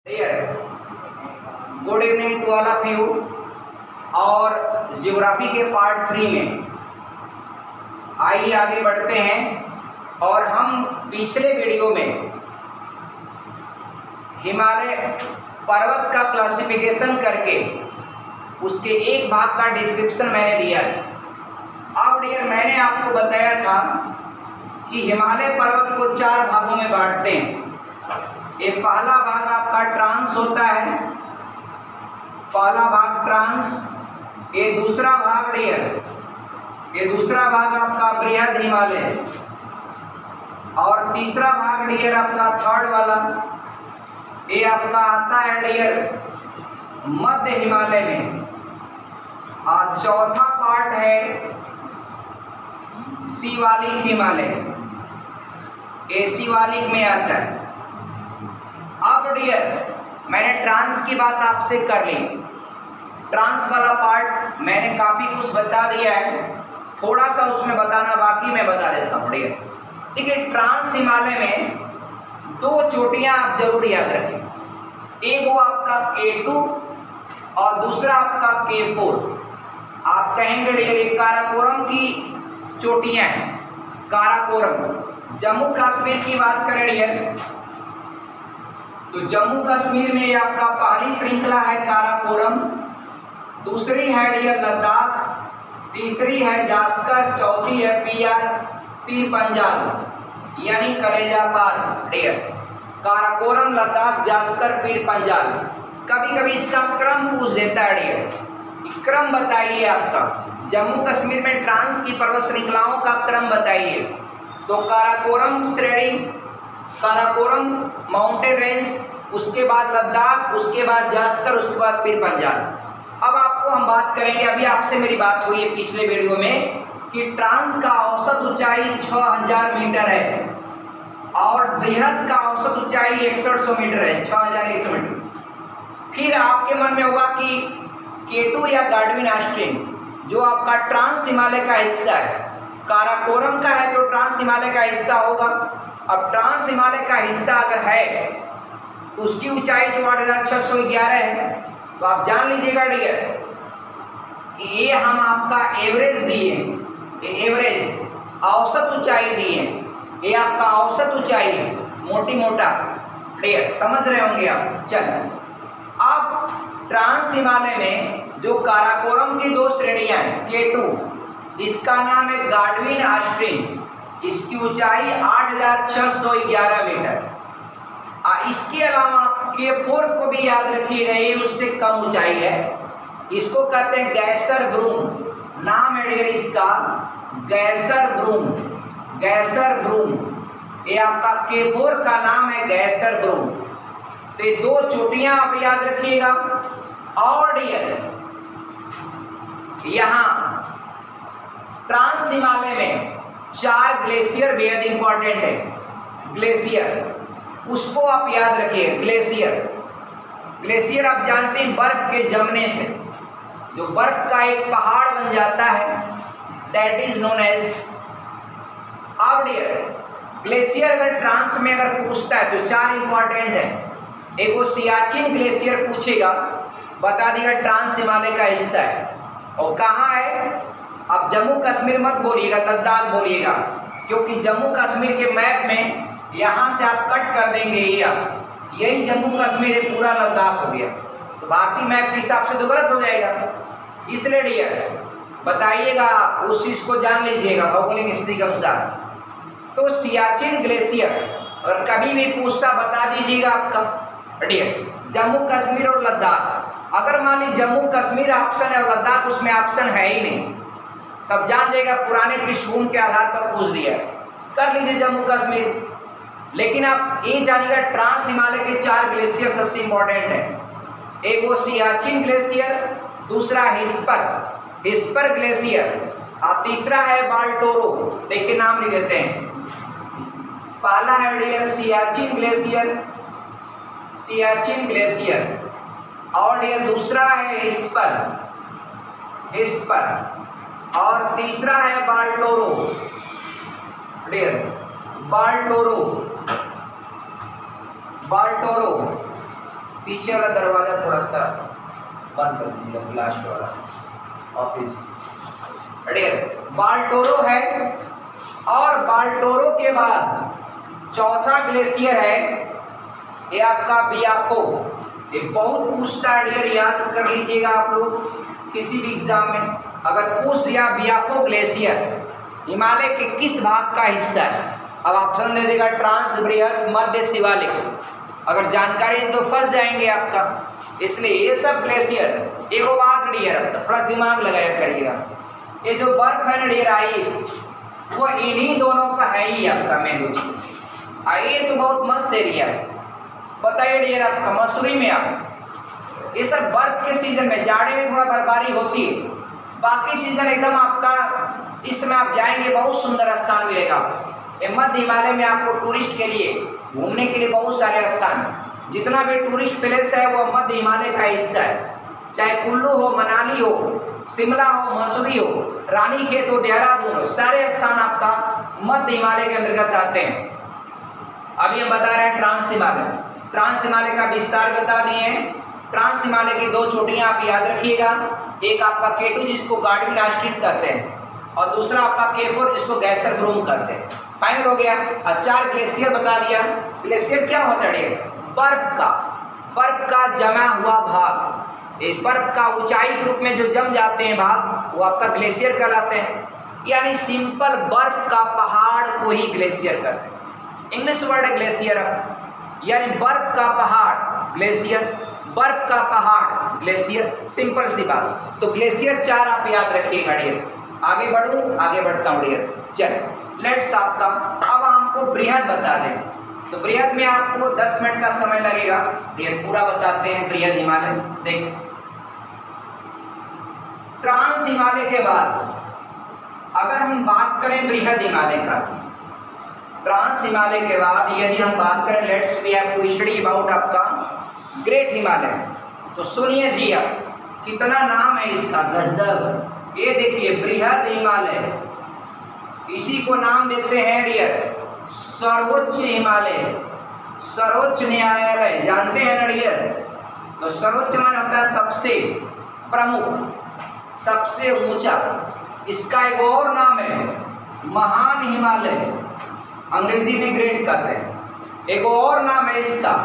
Dear good evening to all of you. और geography के part 3 में आइए आगे बढ़ते हैं। और हम पिछले वीडियो में हिमालय पर्वत का क्लासिफिकेशन करके उसके एक भाग का डिस्क्रिप्शन मैंने दिया था। अब डियर मैंने आपको बताया था कि हिमालय पर्वत को 4 भागों में बांटते हैं। ये पहला भाग आपका ट्रांस होता है, पहला भाग ट्रांस। ये दूसरा भाग डियर, ये दूसरा भाग आपका बृहद हिमालय। और तीसरा भाग डियर आपका थर्ड वाला, ये आपका आता है डियर मध्य हिमालय में। और चौथा पार्ट है शिवालिक हिमालय, ये शिवालिक में आता है। अब डियर मैंने ट्रांस की बात आपसे कर ली। ट्रांस वाला पार्ट मैंने काफी कुछ बता दिया है, थोड़ा सा उसमें बताना बाकी, मैं बता देता हूँ डियर। देखिए ट्रांस हिमालय में 2 चोटियां आप जरूर याद रखें। एक वो आपका K2 और दूसरा आपका K4। आप कहेंगे डियर ये काराकोरम की चोटियां हैं। काराकोरम जम्मू कश्मीर की बात करें डियर तो जम्मू कश्मीर में ये आपका पहली श्रृंखला है काराकोरम, दूसरी है डियर लद्दाख, तीसरी है जास्कर, चौथी है पीर पंजाल यानी कलेजा पार डियर। काराकोरम, लद्दाख, जास्कर, पीर पंजाल। कभी कभी इसका क्रम पूछ देता है डियर कि क्रम बताइए आपका जम्मू कश्मीर में ट्रांस की पर्वत श्रृंखलाओं का क्रम बताइए। तो काराकोरम श्रेणी, काराकोरम माउंटेन रेंज, उसके बाद लद्दाख, उसके बाद जास्कर, उसके बाद पीर पंजाल। अब आपको हम बात करेंगे, अभी आपसे मेरी बात हुई है पिछले वीडियो में कि ट्रांस का औसत ऊंचाई 6000 मीटर है और बृहद का औसत ऊंचाई 6100 मीटर है, 6100 मीटर। फिर आपके मन में होगा कि K2 या गाडविन ऑस्टिन जो आपका ट्रांस हिमालय का हिस्सा है, काराकोरम का है तो ट्रांस हिमालय का हिस्सा होगा। अब ट्रांस हिमालय का हिस्सा अगर है तो उसकी ऊंचाई तो 8611 है। तो आप जान लीजिएगा डियर कि ये हम आपका एवरेज दिए, ये एवरेज औसत ऊंचाई दिए, ये आपका औसत ऊंचाई है, मोटी मोटा डियर, समझ रहे होंगे आप। चलो अब ट्रांस हिमालय में जो काराकोरम की 2 श्रेणियां हैं, K2 इसका नाम है गाडविन ऑस्टिन, इसकी ऊंचाई 8611 मीटर। इसके अलावा K4 को भी याद रखिएगा, ये उससे कम ऊंचाई है, इसको कहते हैं गैसर ब्रूम, नाम है डियर इसका गैसर ब्रूम, गैसर ब्रूम। ये आपका K4 का नाम है गैसर ब्रूम। तो ये 2 चोटियां आप याद रखिएगा। और डियर यहां ट्रांस हिमालय में 4 ग्लेशियर बेहद इंपॉर्टेंट है। ग्लेशियर उसको आप याद रखिए, ग्लेशियर। ग्लेशियर आप जानते हैं बर्फ के जमने से जो बर्फ का एक पहाड़ बन जाता है, दैट इज नोन एज। अब डियर ग्लेशियर अगर ट्रांस में अगर पूछता है तो 4 इंपॉर्टेंट है। एक वो सियाचिन ग्लेशियर पूछेगा, बता दिया ट्रांस हिमालय का हिस्सा है और कहाँ है। अब जम्मू कश्मीर मत बोलिएगा, लद्दाख बोलिएगा, क्योंकि जम्मू कश्मीर के मैप में यहाँ से आप कट कर देंगे यही जम्मू कश्मीर पूरा लद्दाख हो गया, तो भारतीय मैप के हिसाब से तो गलत हो जाएगा। इसलिए डियर बताइएगा, आप उस चीज को जान लीजिएगा भौगोलिक हिस्ट्री के अनुसार। तो सियाचिन ग्लेशियर अगर कभी भी पूछता बता दीजिएगा आपका डियर जम्मू कश्मीर और लद्दाख। अगर मान लीजिए जम्मू कश्मीर ऑप्शन है और लद्दाख उसमें ऑप्शन है ही नहीं, तब जान जाएगा पुराने पृष्ठभूमि के आधार पर पूछ दिया, कर लीजिए जम्मू कश्मीर। लेकिन आप ये जानिएगा ट्रांस हिमालय के 4 ग्लेशियर सबसे इंपॉर्टेंट है। एक वो सियाचिन ग्लेशियर, दूसरा हिस्पर ग्लेशियर और तीसरा है बाल्टोरो। देखिए नाम लिख देते हैं, पहला है dear Siachen glacier, Siachen glacier, और डियर दूसरा है हिस्पर, और तीसरा है बाल्टोरो डियर, बाल्टोरो। पीछे वाला दरवाजा थोड़ा सा बंद कर दीजिएगा, लास्ट वाला ऑफिस। बाल्टोरो है, और बाल्टोरो के बाद चौथा ग्लेशियर है ये आपका बियाको। ये बहुत पूछता है डियर, याद कर लीजिएगा आप लोग किसी भी एग्जाम में अगर पूछ दिया बियाको ग्लेशियर हिमालय के किस भाग का हिस्सा है, अब ऑप्शन दे देगा ट्रांस, बृहद, मध्य, शिवालिक। अगर जानकारी नहीं तो फंस जाएंगे आपका। इसलिए ये सब ग्लेशियर एगो बात डियर थोड़ा दिमाग लगाया करिएगा, ये जो बर्फ है ना डियर आइस, वो इन्हीं दोनों का है ही आपका मेन रूप से। ये तो बहुत मस्त एरिया है, बताइए डियर आपका मसूरी में आप ये सब बर्फ के सीजन में, जाड़े में थोड़ा बर्फबारी होती है, बाकी सीजन एकदम आपका इसमें आप जाएंगे बहुत सुंदर स्थान मिलेगा। मध्य हिमालय में आपको टूरिस्ट के लिए घूमने के लिए बहुत सारे स्थान, जितना भी टूरिस्ट प्लेस है वो मध्य हिमालय का हिस्सा है, चाहे कुल्लू हो, मनाली हो, शिमला हो, मसूरी हो, रानीखेत हो, देहरादून हो, सारे स्थान आपका मध्य हिमालय के अंतर्गत आते हैं। अभी हम बता रहे हैं ट्रांस हिमालय। ट्रांस हिमालय का विस्तार बता दिए हैं। ट्रांस हिमालय की दो चोटियां आप याद रखिएगा, एक आपका K2 जिसको गार्डविन आस्टिन कहते हैं, और दूसरा आपका K4 जिसको गैसर ब्रूम कहते हैं। फाइनल हो गया। 4 ग्लेशियर बता दिया। ग्लेशियर क्या होता है? बर्फ का जमा हुआ भाग, एक बर्फ का ऊंचाई के रूप में जो जम जाते हैं भाग, वो आपका ग्लेशियर कहलाते हैं। यानी सिंपल बर्फ का पहाड़ को ही ग्लेशियर कहते हैं। इंग्लिश वर्ड है ग्लेशियर, यानी बर्फ का पहाड़ ग्लेशियर, बर्फ का पहाड़ ग्लेशियर, सिंपल सी बात। तो ग्लेशियर 4 आप याद रखिएगा डियर। आगे बढ़ूं, आगे बढ़ता हूं डियर। चल लेट्स आपका अब हमको बृहद बता दें, तो बृहद में आपको 10 मिनट का समय लगेगा डियर, पूरा बताते हैं बृहद हिमालय। देख, ट्रांस हिमालय के बाद अगर हम बात करें बृहद हिमालय का, ट्रांस हिमालय के बाद यदि हम बात करें, let's we have to study about आपका ग्रेट हिमालय। तो सुनिए जी, अब कितना नाम है इसका, गजब। ये देखिए बृहद हिमालय, इसी को नाम देते हैं डियर सर्वोच्च हिमालय, सर्वोच्च न्यायालय, जानते हैं ना डियर। तो सर्वोच्च मान होता है सबसे प्रमुख, सबसे ऊंचा। इसका एक और नाम है महान हिमालय, अंग्रेजी में ग्रेट कहते हैं। एक और नाम है इसका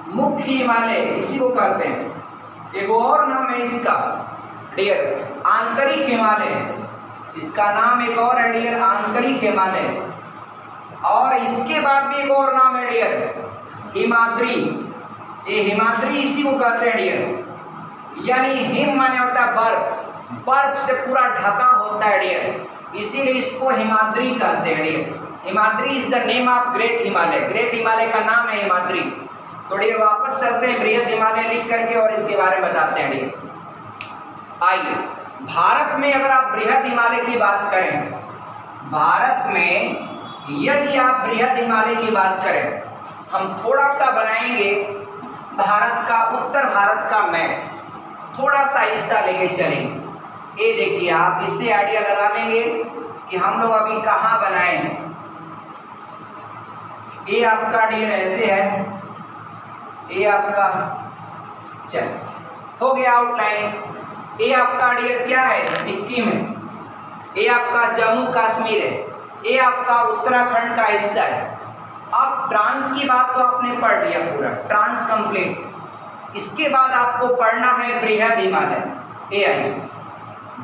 मुख्य हिमालय, इसी को कहते हैं। एक और नाम है इसका डियर आंतरिक हिमालय, इसका नाम एक और है डियर आंतरिक हिमालय। और इसके बाद भी एक और नाम है डियर हिमाद्री, ये हिमाद्री इसी को कहते हैं डियर। यानी हिम माने होता है बर्फ, बर्फ से पूरा ढका होता है डियर, इसीलिए इसको हिमाद्री कहते हैं dear. Himadri is the name of great Himalaya, great Himalaya का नाम है हिमाद्री। तो डियर वापस चलते हैं बृहद हिमालय लिख करके और इसके बारे में बताते हैं डियर। आइए, भारत में अगर आप बृहद हिमालय की बात करें, भारत में यदि आप बृहद हिमालय की बात करें, हम थोड़ा सा बनाएंगे भारत का, उत्तर भारत का मैप, थोड़ा सा हिस्सा लेके चलेंगे। ये देखिए, आप इससे आइडिया लगा लेंगे कि हम लोग अभी कहाँ बनाए हैं। ये आपका डियर ऐसे है, ये आपका चल हो गया आउटलाइन। ये आपका डियर क्या है, सिक्किम है। ये आपका जम्मू कश्मीर है। ये आपका उत्तराखंड का हिस्सा है। अब ट्रांस की बात तो आपने पढ़ लिया पूरा, ट्रांस कंप्लीट। इसके बाद आपको पढ़ना है बृहद हिमालय। ये आई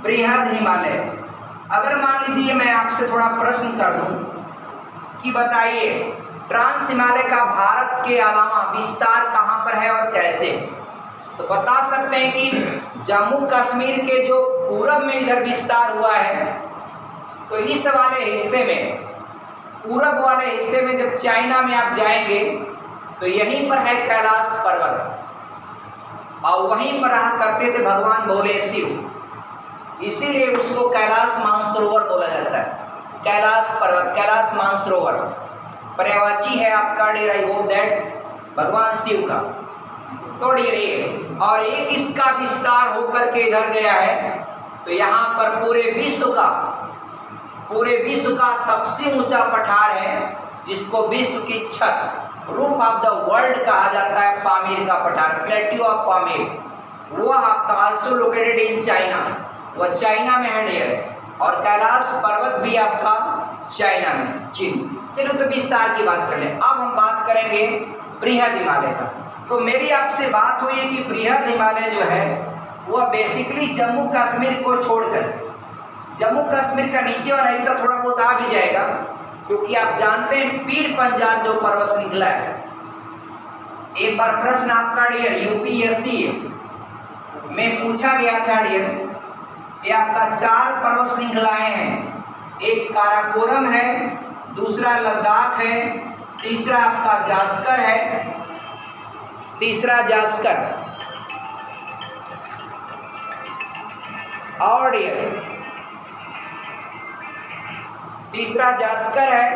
बृहद हिमालय। अगर मान लीजिए मैं आपसे थोड़ा प्रश्न कर दूं कि बताइए ट्रांस हिमालय का भारत के अलावा विस्तार कहाँ पर है और कैसे, तो बता सकते हैं कि जम्मू कश्मीर के जो पूरब में इधर विस्तार हुआ है, तो इस वाले हिस्से में, पूरब वाले हिस्से में जब चाइना में आप जाएंगे तो यहीं पर है कैलाश पर्वत, और वहीं पर रहा करते थे भगवान भोले शिव, इसीलिए उसको कैलाश मानसरोवर बोला जाता है। कैलाश पर्वत, कैलाश मानसरोवर पर्यायवाची है आपका डियर, आई होप दैट, भगवान शिव का। तो डियर ये, और एक इसका विस्तार होकर के इधर गया है, तो यहाँ पर पूरे विश्व का सबसे ऊंचा पठार है, जिसको विश्व की छत रूफ ऑफ द वर्ल्ड कहा जाता है पामीर का पठार, प्लेट्यू ऑफ पामीर। वो आपका आल्सो लोकेटेड इन चाइना, वह चाइना में है डियर। और कैलाश पर्वत भी आपका चाइना में, चीन। चलो तो विस्तार की बात कर ले। अब हम बात करेंगे बृहद हिमालय का। तो मेरी आपसे बात हुई है कि बृहद हिमालय जो है वह बेसिकली जम्मू कश्मीर को छोड़कर, जम्मू कश्मीर का नीचे वाला हिस्सा थोड़ा बहुत आ भी जाएगा, क्योंकि आप जानते हैं पीर पंजाल जो पर्वत श्रृंखला है। एक बार प्रश्न आपका डियर यूपीएससी में पूछा गया था डियर, ये आपका 4 पर्वत श्रृंखलाएं हैं। एक काराकोरम है, दूसरा लद्दाख है, तीसरा आपका जास्कर है, तीसरा जास्कर और डियर तीसरा जास्कर है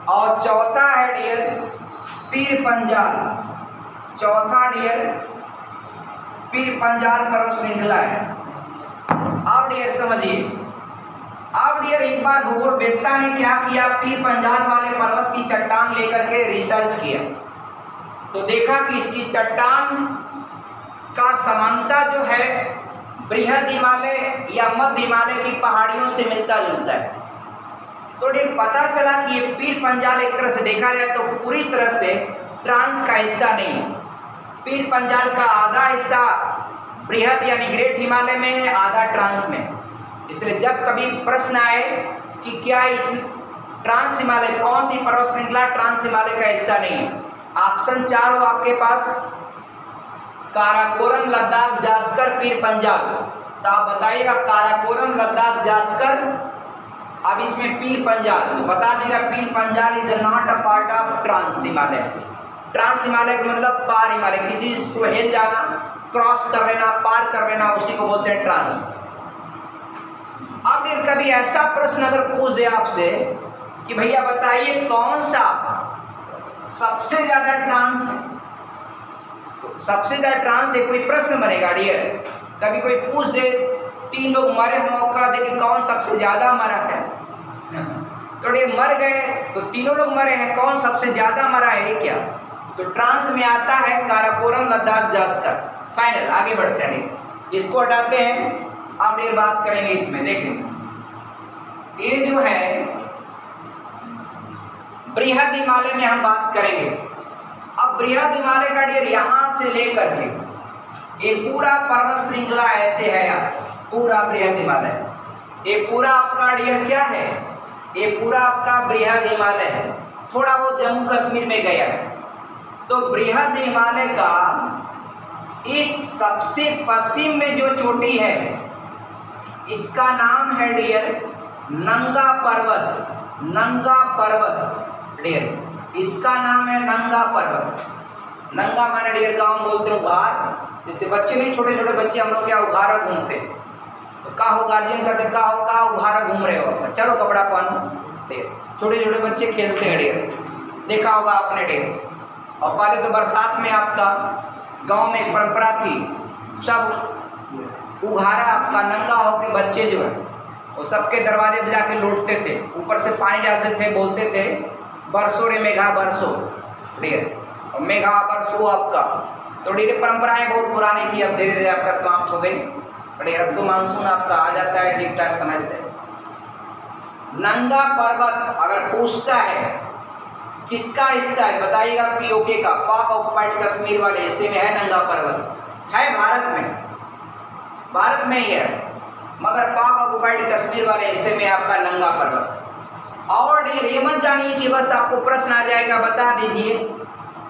और चौथा है डियर पीर पंजाल। चौथा डियर पीर पंजाल पर्वत श्रृंखला है। अब डियर समझिए, अब डियर एक बार भूगोल वेत्ता ने क्या किया, पीर पंजाल वाले पर्वत की चट्टान लेकर के रिसर्च किया, तो देखा कि इसकी चट्टान का समानता जो है बृहद हिमालय या मध्य हिमालय की पहाड़ियों से मिलता जुलता है। तो डियर पता चला कि ये पीर पंजाल एक तरह से देखा जाए तो पूरी तरह से ट्रांस का हिस्सा नहीं। पीर पंजाल का आधा हिस्सा बृहद यानी ग्रेट हिमालय में है, आधा ट्रांस में। इसलिए जब कभी प्रश्न आए कि क्या इस ट्रांस हिमालय, कौन सी पर्वत श्रृंखला ट्रांस हिमालय का हिस्सा नहीं है, ऑप्शन 4 हो आपके पास, काराकोरम, लद्दाख, जास्कर, पीर पंजाल। तो आप बताइएगा काराकोरम, लद्दाख, जास्कर। अब इसमें पीर पंजाल तो बता देगा Pir Panjal is not a part of trans Himalaya. Trans Himalaya का मतलब पार हिमालय, किसी चीज को हिल जाना, क्रॉस कर लेना, पार कर लेना, उसी को बोलते हैं ट्रांस। अब फिर कभी ऐसा प्रश्न अगर पूछ दे आपसे कि भैया बताइए कौन सा सबसे ज्यादा ट्रांस है, तो सबसे ज्यादा ट्रांस से कोई प्रश्न बनेगा डियर। कभी कोई पूछ दे 3 लोग मरे, मौका दे कि कौन सबसे ज्यादा मरा है, तो डियर मर गए तो तीनों लोग मरे हैं, कौन सबसे ज्यादा मरा है क्या, तो ट्रांस में आता है काराकोरम, लद्दाख, जास्कर। फाइनल आगे बढ़ते हैं, इसको हटाते हैं। अब ये बात करेंगे इसमें, देखें ये जो है बृहद हिमालय में हम बात करेंगे। अब बृहद हिमालय का डियर यहां से लेकर के ये पूरा पर्वत श्रृंखला ऐसे है यार, पूरा बृहद हिमालय, ये पूरा आपका डियर क्या है, ये पूरा आपका बृहद हिमालय है। थोड़ा बहुत जम्मू कश्मीर में गया, तो बृहद हिमालय का एक सबसे पश्चिम में जो चोटी है इसका नाम है डियर नंगा पर्वत। नंगा पर्वत डियर, इसका नाम है नंगा पर्वत। नंगा माने डियर गाँव बोलते हैं उघार, जैसे बच्चे नहीं, छोटे छोटे बच्चे हम लोग क्या उघारा घूमते, तो का हो गार्जियन कहते का उघारा घूम रहे हो, चलो कपड़ा पहनो डियर। छोटे छोटे बच्चे खेलते हैं डियर, देखा होगा आपने डियर। और पहले तो बरसात में आपका गांव में परंपरा थी, सब उघारा आपका नंगा होके बच्चे जो है वो सबके दरवाजे पे जाके लौटते थे, ऊपर से पानी डालते थे, बोलते थे बरसो रे मेघा बरसो डियर, और मेघा बरसो आपका। तो डियर परंपराएं बहुत पुरानी थी, अब धीरे धीरे आपका समाप्त हो गई। डियर अब तो मानसून आपका आ जाता है ठीक ठाक समय से। नंगा पर्वत अगर पूछता है किसका हिस्सा है, बताइएगा पीओके का, पाक ऑक्युपाइड कश्मीर वाले हिस्से में है नंगा पर्वत, है भारत में ही है, मगर पाक ऑक्युपाइड कश्मीर वाले हिस्से में आपका नंगा पर्वत। और ये मत जानिए कि बस आपको प्रश्न आ जाएगा बता दीजिए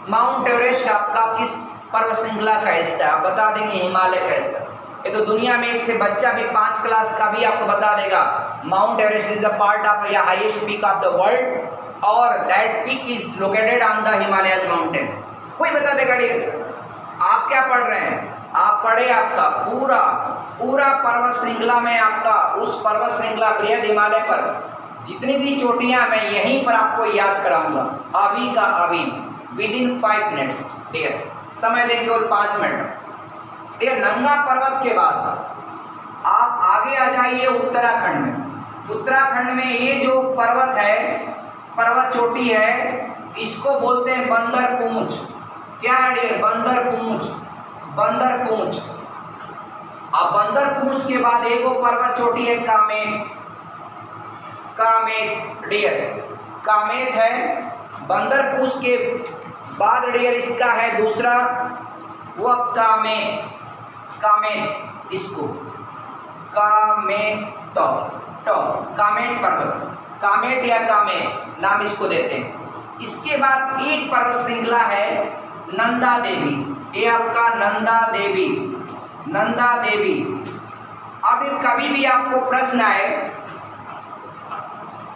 माउंट एवरेस्ट आपका किस पर्वत श्रृंखला का हिस्सा है, आप बता देंगे हिमालय का हिस्सा। ये तो दुनिया में एक बच्चा भी 5 क्लास का भी आपको बता देगा Mount Everest is a part of या highest peak of the world और that peak is located on the Himalayas mountain. कोई बता देगा डियर। आप क्या पढ़ रहे हैं, आप पढ़े आपका पूरा पर्वत श्रृंखला में, आपका उस पर्वत श्रृंखला बृहद हिमालय पर जितनी भी चोटियां मैं यहीं पर आपको याद कराऊंगा अभी का अभी, विद इन 5 मिनट्स डियर, समय दें केवल 5 मिनट डियर। नंगा पर्वत के बाद आप आगे आ जाइए उत्तराखंड में। उत्तराखंड में ये जो पर्वत है, पर्वत चोटी है, इसको बोलते हैं बंदर पूंछ। क्या है डियर? बंदर पूंछ, बंदर पूंछ। अब बंदर पूंछ के बाद एक वो पर्वत चोटी है कामेट, कामेट डियर, कामेट है। बंदर पूंछ के बाद डियर इसका है दूसरा वो कामेट, कामेट, इसको कामेट, तो कामेट पर्वत, कामेट या कामेट नाम इसको देते हैं। इसके बाद एक पर्वत श्रृंखला है नंदा देवी, ये आपका नंदा देवी, नंदा देवी। अब कभी भी आपको प्रश्न आए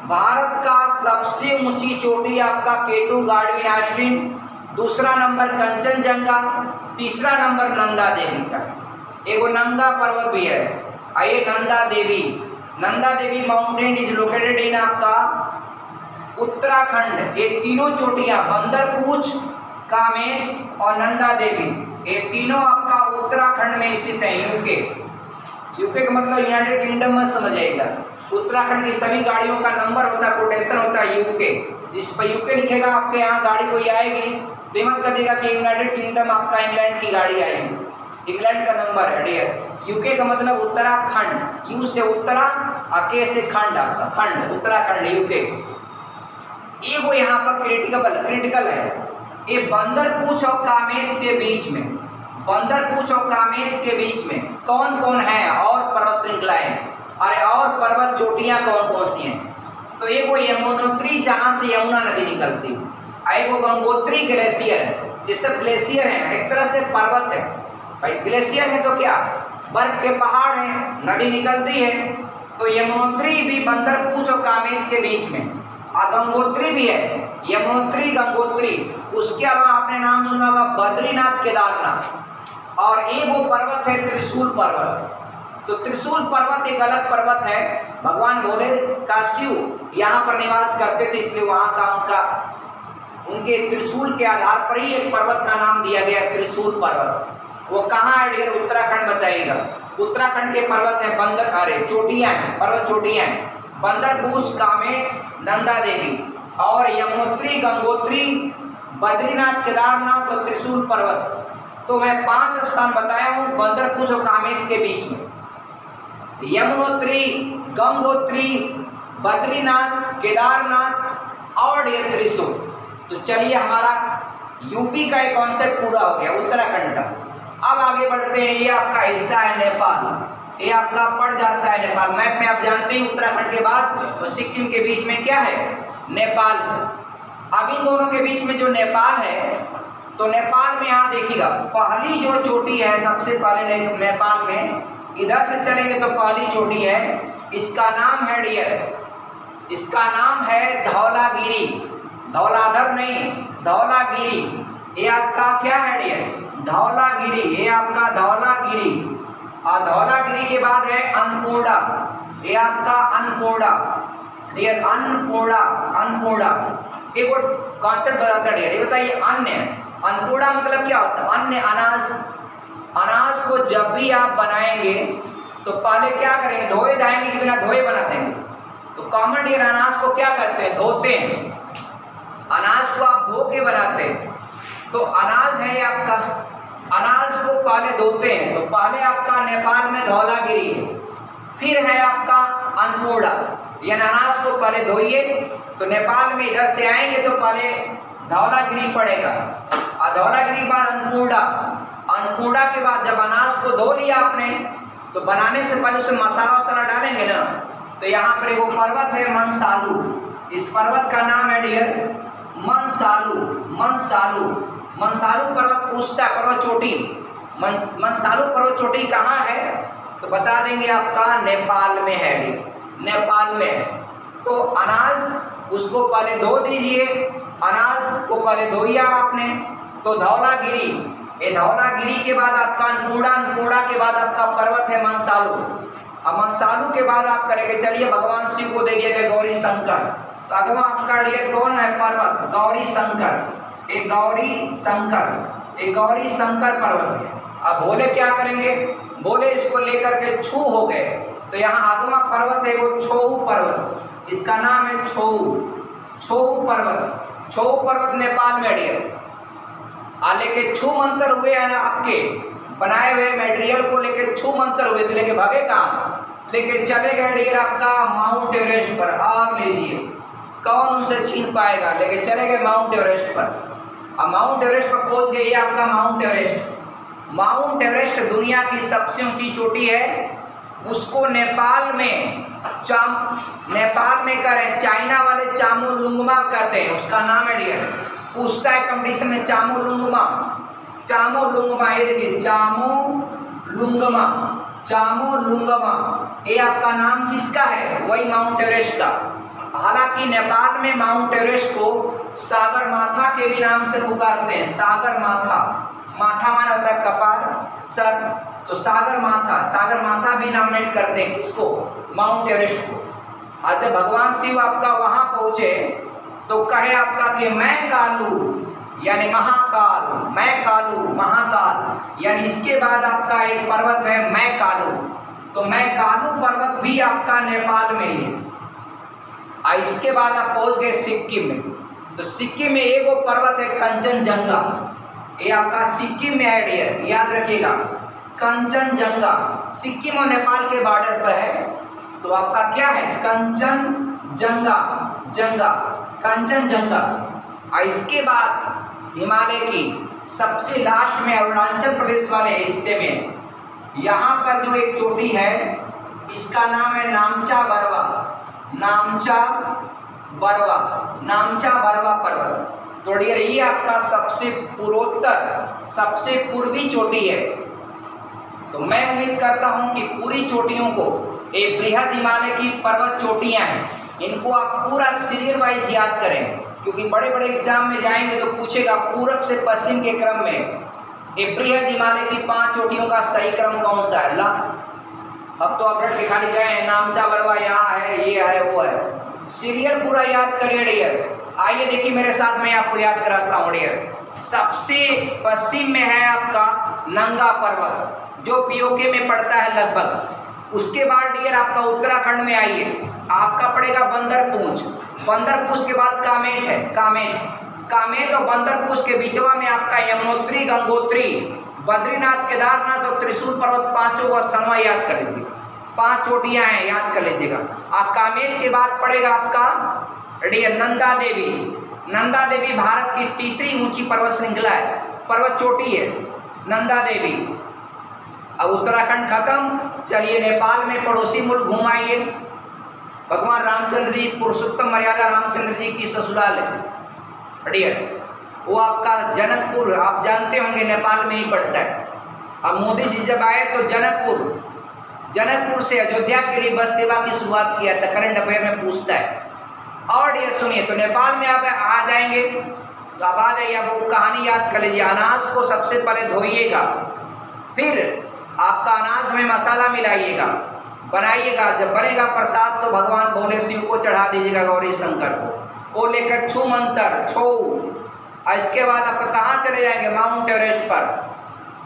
भारत का सबसे ऊंची चोटी आपका केटू गाढ़वी आश्विन, दूसरा नंबर कंचनजंगा, तीसरा नंबर नंदा देवी का। एक नंगा पर्वत भी है, आइए Nanda Devi. Nanda Devi mountain is located in आपका उत्तराखंड। ये तीनों चोटियां बंदर पूंछ, कामेट और नंदा देवी, ये तीनों आपका उत्तराखंड में स्थित है। यूके, यूके का मतलब यूनाइटेड किंगडम में समझिएगा। उत्तराखंड की सभी गाड़ियों का नंबर होता है, कोटेशन होता है यूके। जिस पर यूके लिखेगा आपके यहाँ गाड़ी कोई आएगी तो मत कहेगा कि यूनाइटेड किंगडम आपका इंग्लैंड की गाड़ी आएगी, इंग्लैंड का नंबर है डियर। यूके का मतलब उत्तराखंड, यू से उत्तरा और के से खंड, आपका खंड उत्तराखंड यूके। ये वो यहाँ पर क्रिटिकल है। ये बंदर पूंछ और कामेट के बीच में, बंदर पूंछ और कामेट के बीच में कौन कौन है और पर्वत श्रृंखलाएं, अरे और पर्वत चोटियां कौन कौन सी हैं? तो एक वो यमुनोत्री जहाँ से यमुना नदी निकलती है, एक वो गंगोत्री ग्लेशियर है। ये सब ग्लेशियर है, एक तरह से पर्वत है भाई। ग्लेशियर है तो क्या, बर्फ के पहाड़ है, नदी निकलती है। तो यमुनोत्री भी बंदर पूंछ और कामेट के बीच में, और गंगोत्री भी है, यमुनोत्री गंगोत्री। उसके अलावा आपने नाम सुना होगा बद्रीनाथ केदारनाथ, और एक वो पर्वत है त्रिशूल पर्वत। तो त्रिशूल पर्वत एक अलग पर्वत है, भगवान भोले का शिव यहाँ पर निवास करते थे, इसलिए वहाँ का उनके त्रिशूल के आधार पर ही एक पर्वत का नाम दिया गया त्रिशूल पर्वत। वो कहाँ है डियर? उत्तराखंड बताइएगा। उत्तराखंड के पर्वत है बंदर, अरे चोटियाँ हैं, पर्वत चोटियाँ हैं, बंदर पूंछ, कामेट, नंदा देवी और यमुनोत्री, गंगोत्री, बद्रीनाथ, केदारनाथ और त्रिशूल पर्वत। तो मैं 5 स्थान बताया हूँ बंदर पूंछ और कामेट के बीच में, यमुनोत्री, गंगोत्री, बद्रीनाथ, केदारनाथ और ये त्रिशूल। तो चलिए हमारा यूपी का एक कॉन्सेप्ट पूरा हो गया, उत्तराखंड का। अब आगे बढ़ते हैं, ये आपका हिस्सा है नेपाल, ये आपका पड़ जाता है नेपाल। मैप में आप जानते हैं उत्तराखंड के बाद तो सिक्किम के बीच में क्या है? नेपाल। अब इन दोनों के बीच में जो नेपाल है, तो नेपाल में यहाँ देखिएगा पहली जो चोटी है, सबसे पहले नेपाल में इधर से चलेंगे तो पहली चोटी है, इसका नाम है डियर, इसका नाम है धौलागिरी, धौलाधर नहीं, धौलागिरी। ये आपका क्या है डियर? धौलागिरी, ये आपका धौलागिरी। और धौलागिरी के बाद है अन्नपूर्णा, ये आपका अन्नपूर्णा डियर, अन्नपूर्णा, अन्नपूर्णा। एक वो कॉन्सेप्ट बताता है डियर, ये बताइए अन्य, अन्नपूर्णा मतलब क्या होता है? अन्य, अनाज। अनाज को जब भी आप बनाएंगे तो पहले क्या करेंगे? धोए धाएंगे कि बिना धोए बना देंगे? तो कॉमन डियर अनाज को क्या करते हैं? धोते हैं। अनाज को आप धो के बनाते हैं। तो अनाज है आपका, अनाज को पहले धोते हैं। तो पहले आपका नेपाल में धौलागिरी है, फिर है आपका अन्नपूर्णा। यानी अनाज को पहले धोइए, तो नेपाल में इधर से आएंगे तो पहले धौलागिरी पड़ेगा, और धौलागिरी के बाद अन्नपूर्णा। अन्नपूर्णा के बाद जब अनाज को धो लिया आपने, तो बनाने से पहले उसमें मसाला वसाला डालेंगे ना। तो यहाँ पर वो पर्वत है मनसालू, इस पर्वत का नाम है डियर मनसालू, मनसालू। मनसालू पर्वत पूछता है, पर्वत चोटी, मनसालू पर्वत चोटी कहाँ है? तो बता देंगे आपका नेपाल में है डियर, नेपाल में है। तो अनाज उसको पहले धो दीजिए, अनाज को पहले धोइया आपने, तो धौलागिरी, ये धौलागिरी के बाद आपका अन्नपूर्णा, अन्नपूर्णा के बाद आपका पर्वत है मनसालू। अब मनसालू के बाद आप करेंगे, चलिए भगवान शिव को दे दिया गया गौरी शंकर। तो अगवा आपका डियर कौन है पर्वत? गौरी शंकर, एक गौरी शंकर, एक गौरी शंकर पर्वत है। अब भोले क्या करेंगे? भोले इसको लेकर के छू हो गए। तो यहाँ अगवा पर्वत है वो छोऊ पर्वत, इसका नाम है छोऊ, छोऊ पर्वत। छो पर्वत नेपाल में डियर। लेके छू मंतर हुए है ना, आपके बनाए हुए मटेरियल को लेके छू मंतर हुए तो लेके भागे कहाँ, लेके चले गए डियर आपका माउंट एवरेस्ट पर। और लीजिए कौन उसे छीन पाएगा, लेके चले गए माउंट एवरेस्ट पर। अब माउंट एवरेस्ट पर पहुंच गए, ये आपका माउंट एवरेस्ट। माउंट एवरेस्ट दुनिया की सबसे ऊंची चोटी है। उसको नेपाल में करें चाइना वाले चामोलुंगमा कहते हैं, उसका नाम है डियर। पूछता है कंपटीशन में चामोलुंगमा, चामोलुंगमा, ये देखिए चामोलुंगमा, ये आपका नाम किसका है, वही माउंट एवरेस्ट का। हालांकि नेपाल में माउंट एवरेस्ट को सागर माथा के भी नाम से पुकारते हैं। सागर माथा, माथा माना होता है कपार, सर, तो सागर माथा भी नामिनेट करते हैं किसको, माउंट एवरेस्ट को। आज भगवान शिव आपका वहां पहुंचे तो कहे आपका कि मैं कालू यानी महाकाल, मैं कालू महाकाल, यानी इसके बाद आपका एक पर्वत है मैं कालू, तो मैं कालू पर्वत भी आपका नेपाल में ही है। इसके बाद आप पहुंच गए सिक्किम में, तो सिक्किम में एक वो पर्वत है कंचनजंगा, ये आपका सिक्किम में है डियर, याद रखिएगा कंचनजंगा सिक्किम और नेपाल के बॉर्डर पर है। तो आपका क्या है कंचनजंगा, कंचनजंगा। इसके बाद हिमालय की सबसे लास्ट में अरुणाचल प्रदेश वाले हिस्से में यहाँ पर जो एक चोटी है इसका नाम है नामचा बरवा पर्वत। तो डियर ये आपका सबसे पूर्वोत्तर, सबसे पूर्वी चोटी है। तो मैं उम्मीद करता हूं कि पूरी चोटियों को, ये बृहद हिमालय की पर्वत चोटियां हैं, इनको आप पूरा सीरियल वाइज याद करें, क्योंकि बड़े बड़े एग्जाम में जाएंगे तो पूछेगा पूरब से पश्चिम के क्रम में ये बृहद हिमालय की 5 चोटियों का सही क्रम कौन सा है। ला अब तो आप रट के खाली गए हैं, नामचा बरवा यहाँ है, ये है, वो है, सीरियल पूरा याद करिए डियर। आइए देखिए मेरे साथ, मैं आपको याद कराता हूँ डियर। सबसे पश्चिम में है आपका नंगा पर्वत जो पीओके में पड़ता है लगभग। उसके बाद डियर आपका उत्तराखंड में आइए, आपका पड़ेगा बंदरपूछ के बाद कामेट है, कामेट और बंदरपूछ के बीचवा में आपका यमुनोत्री, गंगोत्री, बद्रीनाथ, केदारनाथ और त्रिशूल पर्वत, 5 का समय याद कर लीजिए, 5 चोटियां हैं, याद कर लीजिएगा। कामेट के बाद पड़ेगा आपका डियर नंदा देवी भारत की तीसरी ऊंची पर्वत श्रृंखला है, पर्वत चोटी है नंदा देवी। अब उत्तराखंड खत्म, चलिए नेपाल में पड़ोसी मुल्क घुमाइए। भगवान रामचंद्र जी, पुरुषोत्तम मर्यादा रामचंद्र जी की ससुराल है डियर, वो आपका जनकपुर, आप जानते होंगे नेपाल में ही पड़ता है। अब मोदी जी जब आए तो जनकपुर से अयोध्या के लिए बस सेवा की शुरुआत किया था, करंट अफेयर में पूछता है। और ये सुनिए, तो नेपाल में आप आ जाएंगे तो अब आ जाइए, अब वो कहानी याद कर लीजिए। अनाज को सबसे पहले धोइएगा, फिर आपका अनाज में मसाला मिलाइएगा, बनाइएगा, जब बनेगा प्रसाद तो भगवान भोले शिव को चढ़ा दीजिएगा, गौरी शंकर को, वो लेकर छू मंतर छो। इसके बाद आपका कहाँ चले जाएंगे, माउंट एवरेस्ट पर।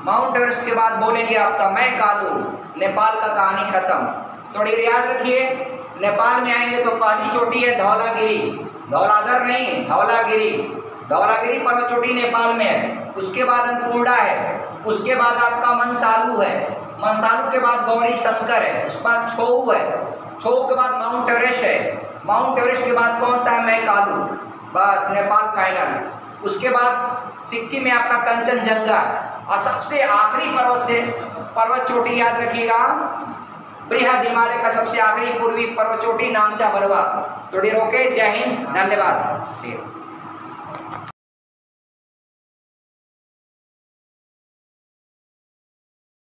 माउंट एवरेस्ट के बाद बोलेंगे आपका मैं कालू, नेपाल का कहानी खत्म। थोड़ी याद रखिए, नेपाल में आएंगे तो पहली चोटी है धौलागिरी, धौलाधर नहीं, धौलागिरी पर्वत चोटी नेपाल में है। उसके बाद अन्नपूर्णा है, उसके बाद आपका मनसालू है, मनसालू के बाद गौरी शंकर है, उसके बाद छऊ है, छऊ के बाद माउंट एवरेस्ट है, माउंट एवरेस्ट के बाद कौन सा है, मैं कालू, बस नेपाल फाइनल। उसके बाद सिक्किम में आपका कंचनजंगा, और सबसे आखिरी पर्वत चोटी याद रखिएगा, बृहद हिमालय का सबसे आखिरी पूर्वी पर्वत चोटी नामचा बरवा। तो डियर ओके, जय हिंद, धन्यवाद।